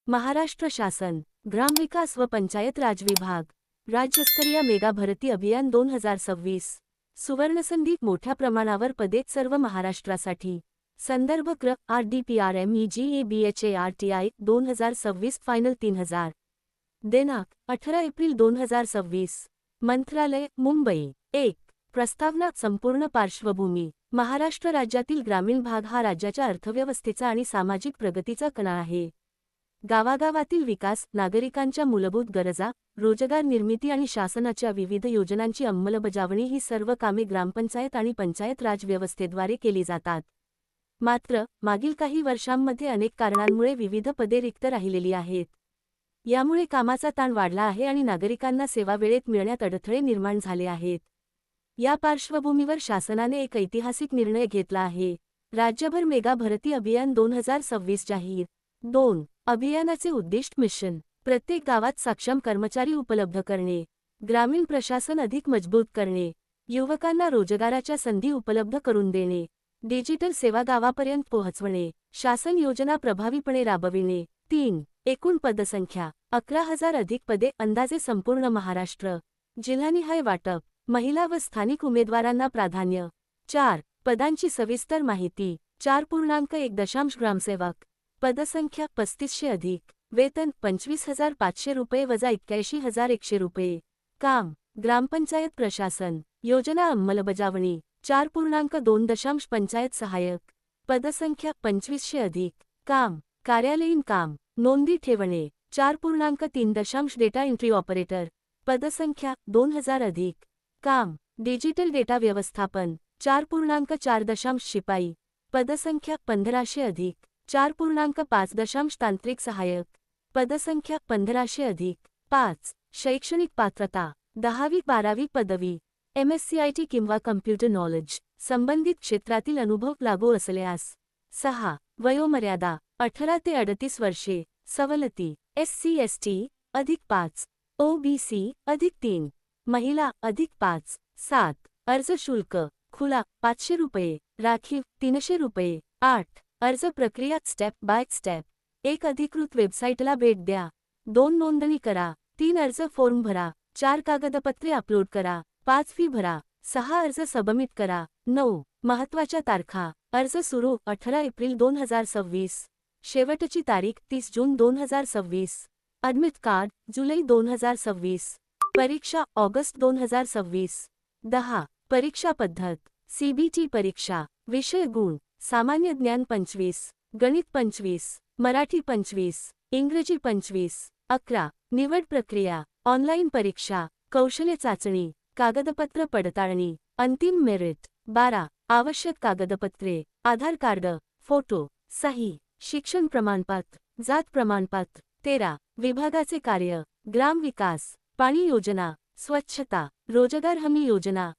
महाराष्ट्र शासन ग्रामविकास व पंचायत राज विभाग राज्यस्तरीय मेगा भरती अभियान 2026 सुवर्णसंधी मोठ्या प्रमाणावर पदेत सर्व महाराष्ट्रासाठी संदर्भ क्र RDPRMEGABHARTI 2026 फायनल 3000 दिनांक 18 एप्रिल 2026 मंत्रालय मुंबई 1 प्रस्तावना संपूर्ण पार्श्वभूमी महाराष्ट्र राज्यातील ग्रामीण भाग हा राज्याच्या अर्थव्यवस्थेचा आणि सामाजिक प्रगतीचा कणा आहे. गावागावातील विकास, नागरिकांच्या मूलभूत गरजा, रोजगार निर्मिती आणि शासनाच्या विविध योजनांची अंमलबजावणी ही सर्व कामे ग्रामपंचायत आणि पंचायत राज व्यवस्थेद्वारे केली जातात. मात्र, मागील काही वर्षांमध्ये अनेक कारणांमुळे विविध पदे रिक्त राहिलेली आहेत. यामुळे कामाचा ताण वाढला आहे आणि नागरिकांना सेवा वेळेत मिळण्यात अडथळे निर्माण झाले आहेत. या पार्श्वभूमीवर शासनाने एक ऐतिहासिक निर्णय घेतला आहे. राज्यभर मेगा भरती अभियान 2026 जाहीर. 2. अभियानाचे उद्दिष्ट मिशन प्रत्येक गावात सक्षम कर्मचारी उपलब्ध करणे, ग्रामीण प्रशासन अधिक मजबूत करणे, युवकांना रोजगाराच्या संधी उपलब्ध करून देणे, डिजिटल सेवा गावापर्यंत पोहोचवणे, शासन योजना प्रभावीपणे राबविणे. 3. एकूण पदसंख्या 11,000 अधिक पदे अंदाजे संपूर्ण महाराष्ट्र. जिल्हानिहाय वाटप, महिला व स्थानिक उमेदवारांना प्राधान्य. 4. पदांची सविस्तर माहिती 4.1 ग्रामसेवक पदसंख्या 3500 अधिक. वेतन 25,500 रुपये वजा 81,100 रुपये. काम ग्रामपंचायत प्रशासन योजना अंमलबजावणी 4.2 पंचायत सहाय्यक पदसंख्या 2500 अधिक. काम कार्यालयीन काम नोंदी ठेवणे 4.3 डेटा एंट्री ऑपरेटर पदसंख्या 2000 अधिक. काम डिजिटल डेटा व्यवस्थापन 4.4 शिपाई पदसंख्या 1500 अधिक. 4.5 तांत्रिक सहाय्यक पदसंख्या 1500 अधिक. 5. शैक्षणिक पात्रता 10वी-12वी पदवी, MSCIT किंवा कम्प्युटर नॉलेज संबंधित क्षेत्रातील अनुभव लागू असल्यास. 6. वयोमर्यादा 18 ते 38 वर्षे. सवलती SC/ST अधिक 5, OBC अधिक 3, महिला अधिक 5. 7. अर्ज शुल्क खुला 500 रुपये, राखीव 300 रुपये. 8. अर्ज प्रक्रिया स्टेप बाय स्टेप. 1. अधिकृत वेबसाईटला भेट द्या. 2. नोंदणी करा. 3. अर्ज फॉर्म भरा. 4. कागदपत्रे अपलोड करा. 5. फी भरा. 6. अर्ज सबमिट करा. 9. महत्त्वाच्या तारखा अर्ज सुरू 18 एप्रिल 2026. शेवटची तारीख 30 जून 2026. ॲडमिट कार्ड जुलै 2026. परीक्षा ऑगस्ट 2026. 10. परीक्षा पद्धत CBT परीक्षा विषय गुण सामान्य ज्ञान 25, गणित 25, मराठी 25, इंग्रजी 25. 11. निवड प्रक्रिया ऑनलाईन परीक्षा, कौशल्य चाचणी, कागदपत्र पडताळणी, अंतिम मेरिट. 12. आवश्यक कागदपत्रे आधार कार्ड, फोटो, सही, शिक्षण प्रमाणपत्र, जात प्रमाणपत्र. 13. विभागाचे कार्य ग्राम विकास, पाणी योजना, स्वच्छता, रोजगार हमी योजना,